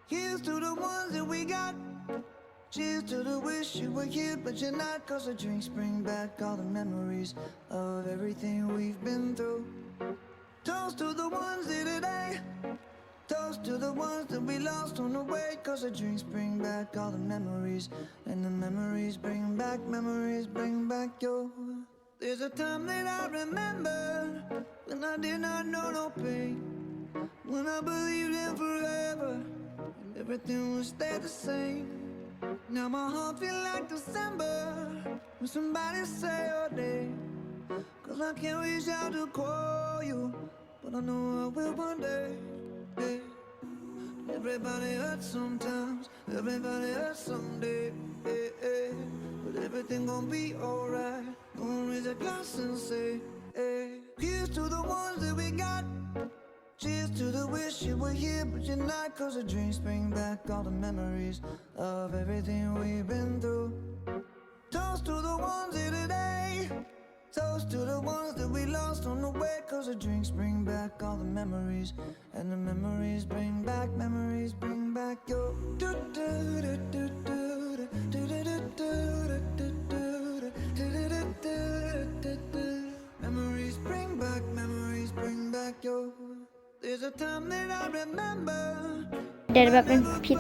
Here's to the ones that we got. Cheers to the wish you were here, but you're not. Cause the drinks bring back all the memories of everything we've been through. Toast to the ones here today. Toast to the ones that we lost on the way. Cause the drinks bring back all the memories. And the memories bring back your. There's a time that I remember when I did not know no pain. When I believed in forever and everything would stay the same. Now my heart feel like December when somebody say your name. Cause I can't reach out to call you, but I know I will one day. Hey. Everybody hurts sometimes, everybody hurts someday. Hey, hey. But everything gon' be alright. Gonna raise a glass and say, hey. Here's to the ones that we got. Cheers to the wish you were here, but you're not. Cause the drinks bring back all the memories of everything we've been through. Toast to the ones here today. Toast to the ones that we lost on the way. Cause the drinks bring back all the memories. And the memories bring back your. Memories bring back your. There's a time that I remember. เดี๋ยวแบบเป็นผิด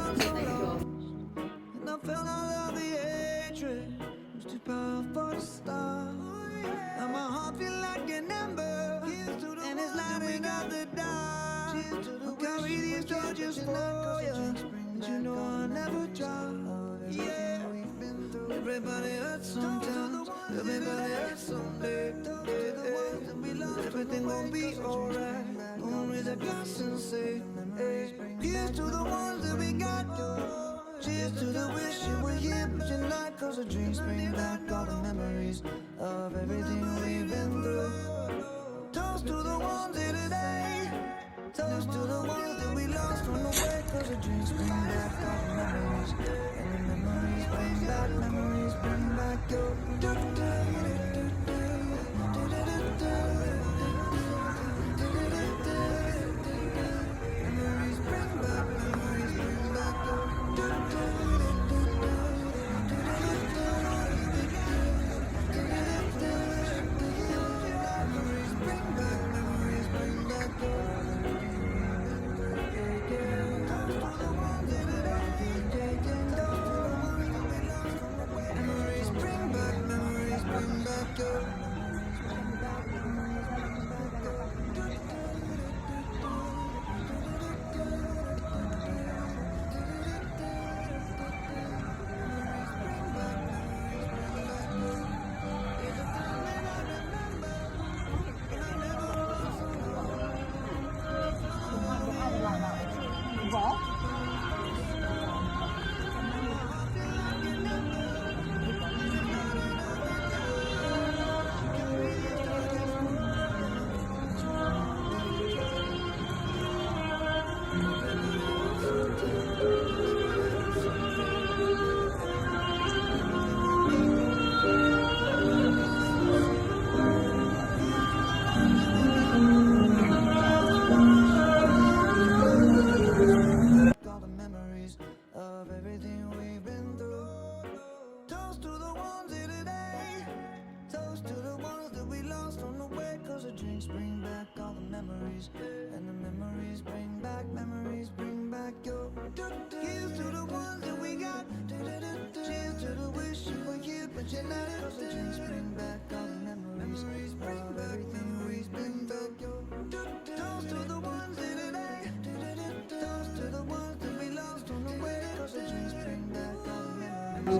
And I felt all of the hatred. It was too powerful to stop. Now my heart feel like an ember. And it's lighting up the dark. I'll carry these torches for you. And you know I'll never drop. Yeah. Everybody hurts sometimes. Everybody hurts someday. Everything gon' be alright. Gonna raise a glass and say, hey. Here's to the ones that we got. Cheers to the wish you were here, but you're not. Cause the drinks bring back all the memories of everything we've been through. Toast to the ones here today. Toast to the ones that we lost on the way. Cause the drinks bring back all the memories. And the memories bring back your.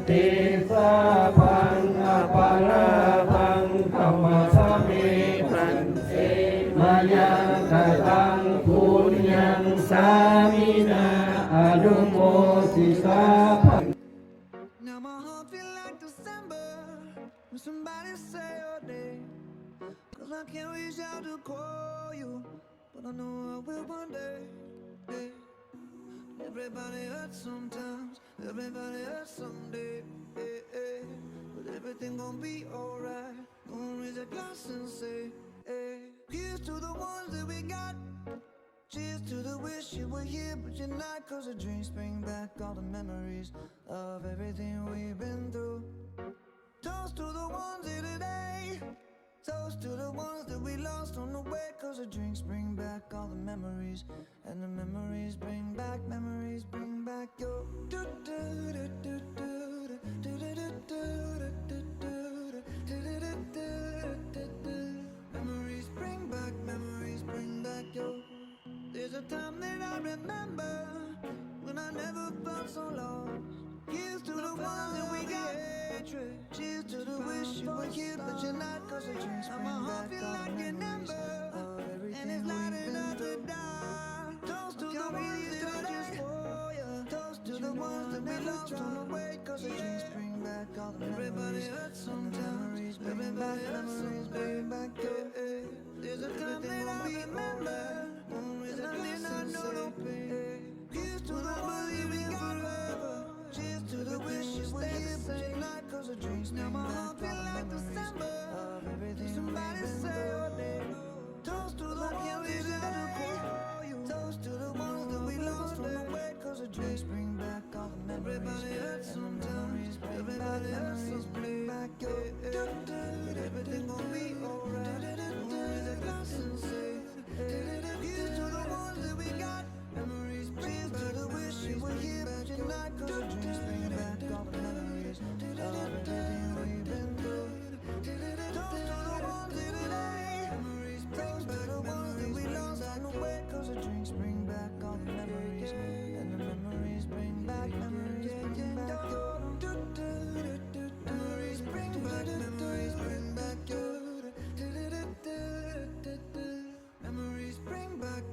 ติสาพังอปาราพังธรรมสามิพันเตมายังกตังปุญญังสามินาอนุโมทิสาพัง Now my heart feel like December when somebody say your name. Cause I can't reach out to call you, but I know I will one day. Hey. Everybody hurts sometimes, everybody hurts someday. Hey, hey. But everything gon' be alright. Gonna raise a glass and say, hey. Here's to the ones that we got. Cheers to the wish you were here, but you're not. Cause the drinks bring back all the memories of everything we've been through. Toast to the ones here today. Toast to the ones that we lost on the way. Cause the drinks bring back all the memories. And the memories bring back your memories bring back your. There's a time that I remember when I never felt so lost. Here's to the ones that we got. Cheers to the wish you were here, but you're not. Cause the drinks bring back all the memories of everything we've been through. Toast to the ones that are just for you. Toast to the ones that we lost on the way. Cause the drinks bring back all the memories. Everybody hurts sometimes. Memories bring back your. There's a time that I remember. And I did not know no pain. Here's to the ones that we forever. Cheers to the wishes were here, but you're not. Cause the drinks now my heart feel like December of everything. Somebody say your name. Toast to the ones today. Toast to the ones that we lost on the way. Cause the drinks bring back all the memories. Everybody hurts sometimes. Everybody hurts bring back your. Everything gon' be alright. Raise a glass and say, here's to the ones that we got. Memories bring back the wish you were here, but you're not. Cause the drinks bring back all the memories of everything we've been through. Toast to the ones here today. Memories bring back the ones that we lost on the way. Cause the drinks bring back all the memories. And the memories bring back your. Memories bring back your.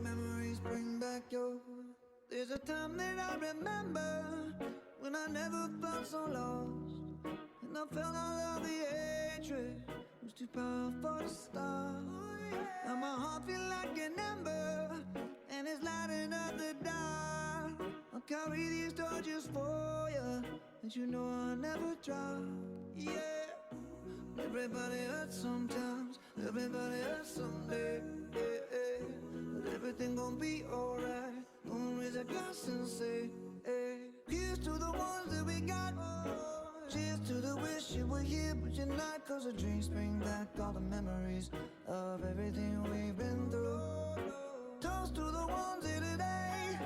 Memories bring back your. There's a time that I remember when I never felt so lost. And I felt all of the hatred was too powerful to stop. Now my heart feel like an ember, and it's lighting up the dark. I'll carry these torches for you, and you know I'll never drop. Yeah. Everybody hurts sometimes, everybody hurts someday. Yeah, yeah. But everything gon' be alright. Gonna raise a glass and say, hey. Here's to the ones that we got. Cheers to the wish you were here, but you're not. Cause the drinks bring back all the memories of everything we've been through. Toast to the ones here today.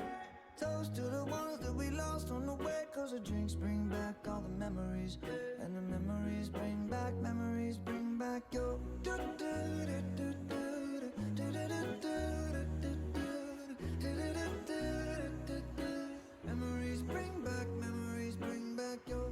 Toast to the ones that we lost on the way. Cause the drinks bring back all the memories. And the memories bring back your. Memories bring back your. Memories bring back your.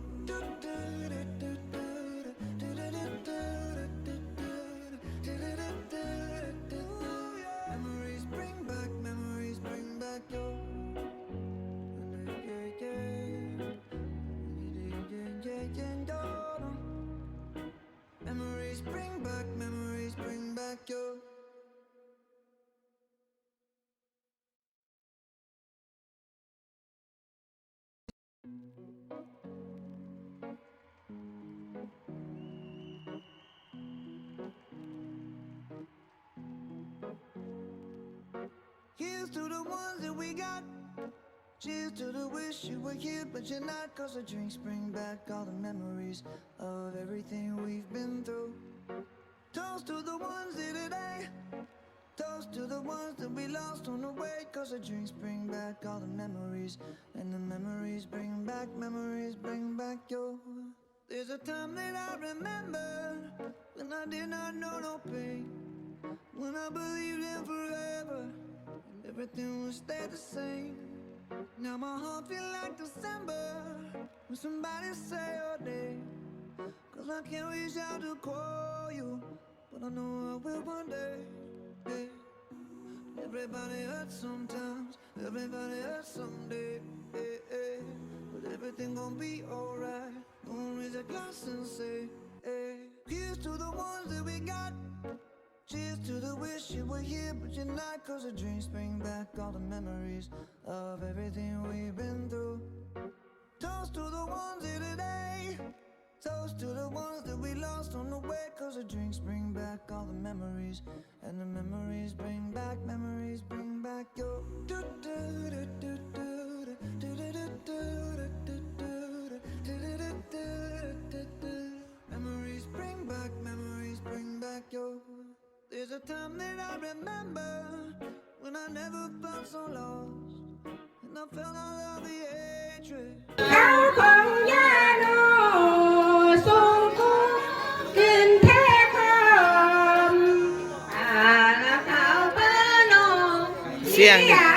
Memories bring back your. Here's to the ones that we got. Cheers to the wish you were here, but you're not. Cause the drinks bring back all the memories of everything we've been through. Toast to the ones here today. Toast to the ones that we lost on the way. Cause the drinks bring back all the memories. And the memories bring back your. There's a time that I remember when I did not know no pain. When I believed in forever and everything would stay the same. Now my heart feel like December when somebody say your name. Cause I can't reach out to call you, but I know I will one day. Hey. Everybody hurts sometimes, everybody hurts someday. Hey, hey. But everything gon' be alright. Gonna raise a glass and say, hey. Here's to the ones that we got. Cheers to the wish you were here, but you're not. Cause the drinks bring back all the memories of everything we've been through. Toast to the ones here today. Toast to the ones that we lost on the way, cause the drinks bring back all the memories. And the memories bring back your do do do do do do do do do do do do do. Memories bring back your. There's a time that I remember when I never felt so lost, and I felt all of the hatred. เขาของยาโนสูงคู่ขึ้นเทพมอาละเขาเปโน เสียง ยา